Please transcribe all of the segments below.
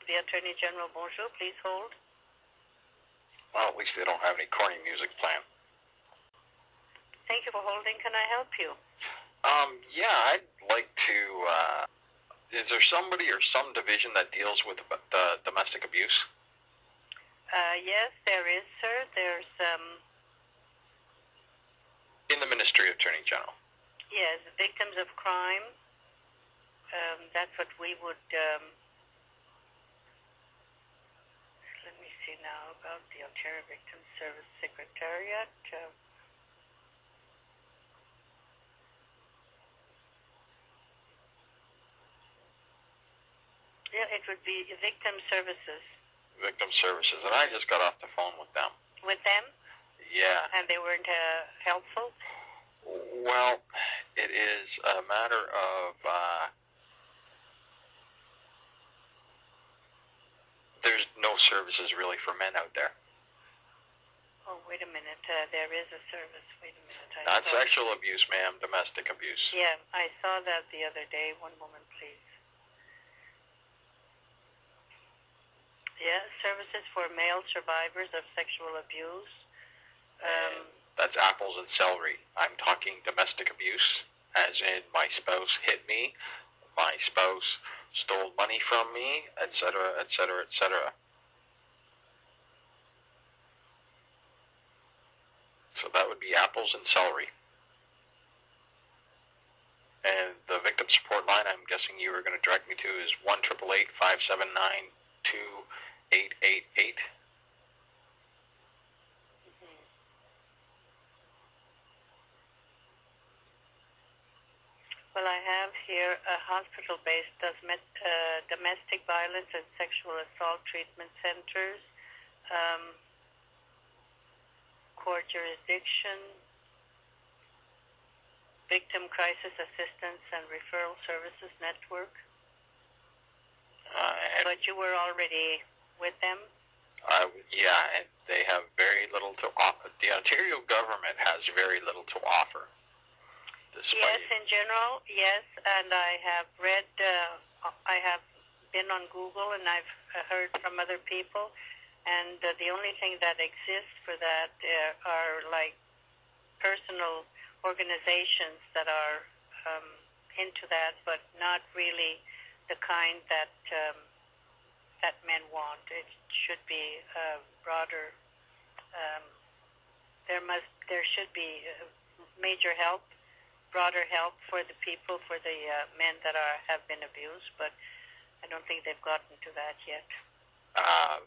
The Attorney General, bonjour. Please hold. Well, at least they don't have any corny music playing. Thank you for holding. Can I help you? Yeah, I'd like to, is there somebody or some division that deals with the domestic abuse? Yes, there is, sir. There's, In the Ministry of Attorney General. yes, victims of crime. That's what we would, let me see now about the Ontario Victim Service Secretariat. Yeah, it would be Victim Services. Victim Services, and I just got off the phone with them. With them? Yeah. And they weren't helpful? Well, it is a matter of, there's no services really for men out there. Oh, wait a minute. There is a service. Wait a minute. Not sexual abuse, ma'am. Domestic abuse. Yeah, I saw that the other day. One moment, please. Yeah, services for male survivors of sexual abuse. That's apples and celery. I'm talking domestic abuse, as in my spouse hit me, my spouse stole money from me, etc., etc., etc. So that would be apples and celery. And the victim support line, I'm guessing you were going to direct me to, is 1-888-579-2888. Well, I have here a hospital-based domestic violence and sexual assault treatment centers, court jurisdiction, victim crisis assistance and referral services network. But you were already with them? Yeah, and they have very little to offer. The Ontario government has very little to offer. Yes, in general, yes, and I have read, I have been on Google and I've heard from other people, and the only thing that exists for that are like personal organizations that are into that, but not really the kind that that men want. It should be broader. There should be major help, broader help for the people, for the men that have been abused, but I don't think they've gotten to that yet.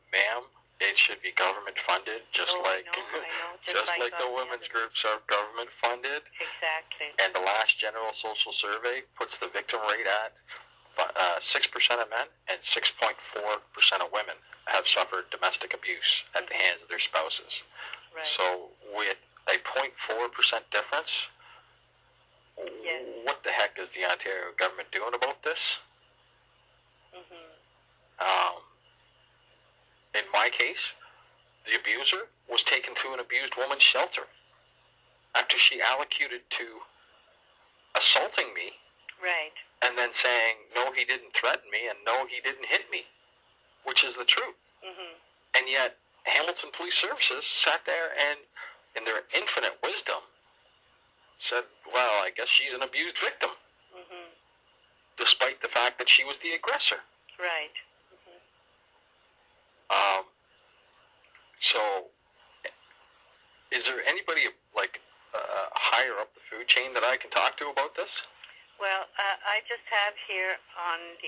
Ma'am, it should be government funded, just I know. Just like the women's groups are government funded. Exactly. And the last general social survey puts the victim rate at 6% of men and 6.4% of women have suffered domestic abuse at the hands of their spouses. Right. So with a 0.4% difference, yes. What the heck is the Ontario government doing about this? In my case, the abuser was taken to an abused woman's shelter after she allocated to assaulting me. Right. And then saying, no, he didn't threaten me, and no, he didn't hit me, which is the truth. And yet, Hamilton Police Services sat there and, in their infinite wisdom, said, well, I guess she's an abused victim, despite the fact that she was the aggressor. Right. So, is there anybody, like, higher up the food chain that I can talk to about this? Well, I just have here on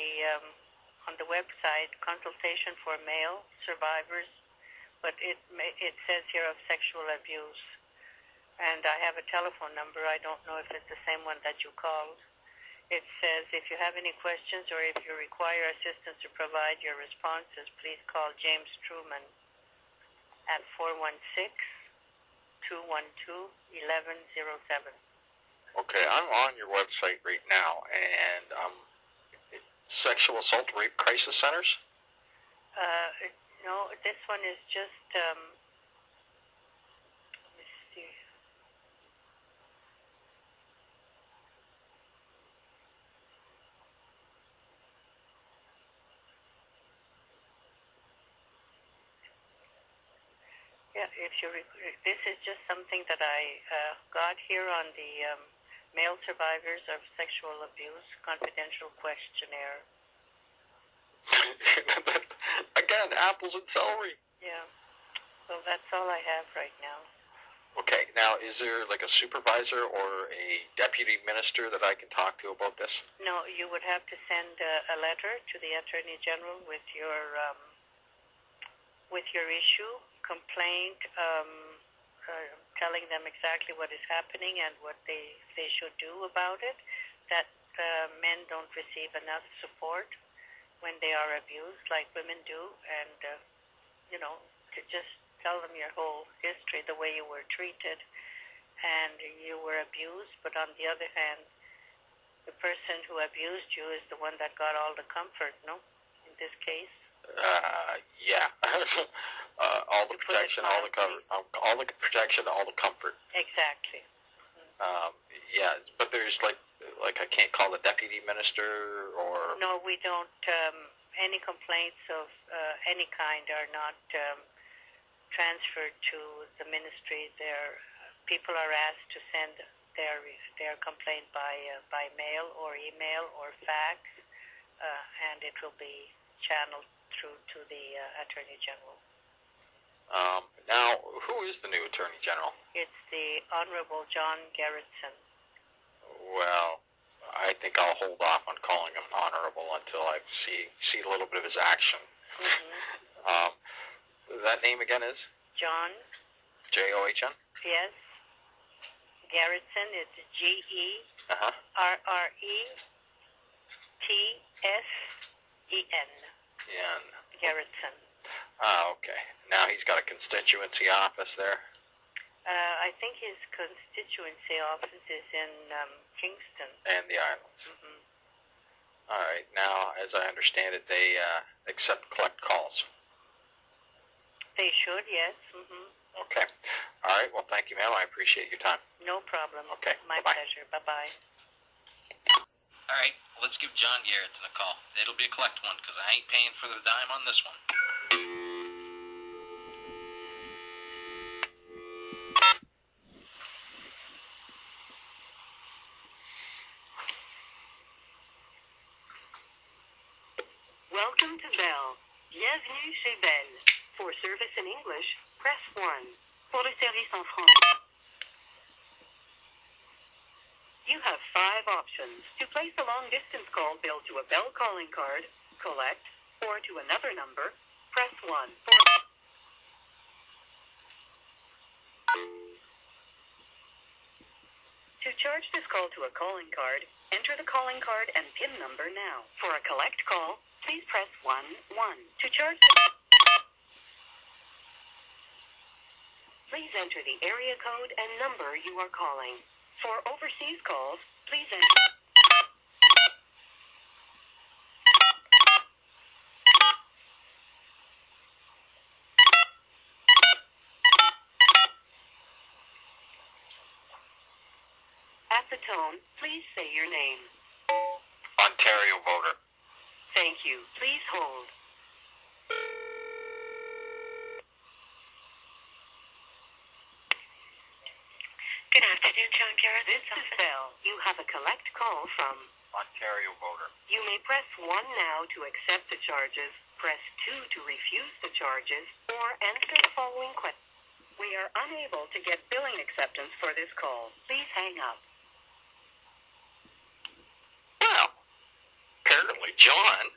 the website consultation for male survivors, but it says here of sexual abuse, and I have a telephone number. I don't know if it's the same one that you called. It says if you have any questions or if you require assistance to provide your responses, please call James Truman at 416-212-1107. Okay, I'm on your website right now, and sexual assault rape crisis centers? No, this one is just, let me see. Yeah, this is just something that I got here on the Male Survivors of Sexual Abuse Confidential Questionnaire. Again, apples and celery. Yeah. So that's all I have right now. Okay. Now, is there like a supervisor or a deputy minister that I can talk to about this? No, you would have to send a letter to the Attorney General with your issue, complaint, telling them exactly what is happening and what they should do about it, that men don't receive enough support when they are abused like women do, and, to just tell them your whole history, the way you were treated, and you were abused, but on the other hand, the person who abused you is the one that got all the comfort, no? In this case? Yeah. All the protection, all the cover, all the protection, all the comfort. Exactly. Yeah, but there's like I can't call the deputy minister or... No, we don't. Any complaints of any kind are not transferred to the ministry. People are asked to send their complaint by mail or email or fax, and it will be channeled through to the Attorney General. Now, who is the new Attorney General? It's the Honorable John Gerritsen. Well, I think I'll hold off on calling him honorable until I see a little bit of his action. Mm-hmm. That name again is? John. John? Yes. Gerritsen is Gerretsen. Gerritsen. Okay. Now he's got a constituency office there? I think his constituency office is in Kingston. And the islands. Mm-hmm. All right. Now, as I understand it, they collect calls. They should, yes. Mm-hmm. Okay. All right. Well, thank you, ma'am. I appreciate your time. No problem. Okay. My Bye-bye. pleasure. Bye-bye. All right. Let's give John Gerritsen a call. It'll be a collect one because I ain't paying for the dime on this one. Welcome to Bell. Bienvenue chez Bell. For service in English, press 1. Pour le service en français. You have 5 options. To place a long-distance call billed to a Bell calling card, collect, or to another number, press 1. To charge this call to a calling card, enter the calling card and PIN number now. For a collect call, please press 1. To charge please enter the area code and number you are calling. For overseas calls, please enter. At the tone, please say your name. Ontario voter. Thank you. Please hold. Good afternoon, John Gerritsen. This is Bell. You have a collect call from Ontario voter. You may press 1 now to accept the charges, press 2 to refuse the charges, or answer the following questions. We are unable to get billing acceptance for this call. Please hang up. Well, apparently John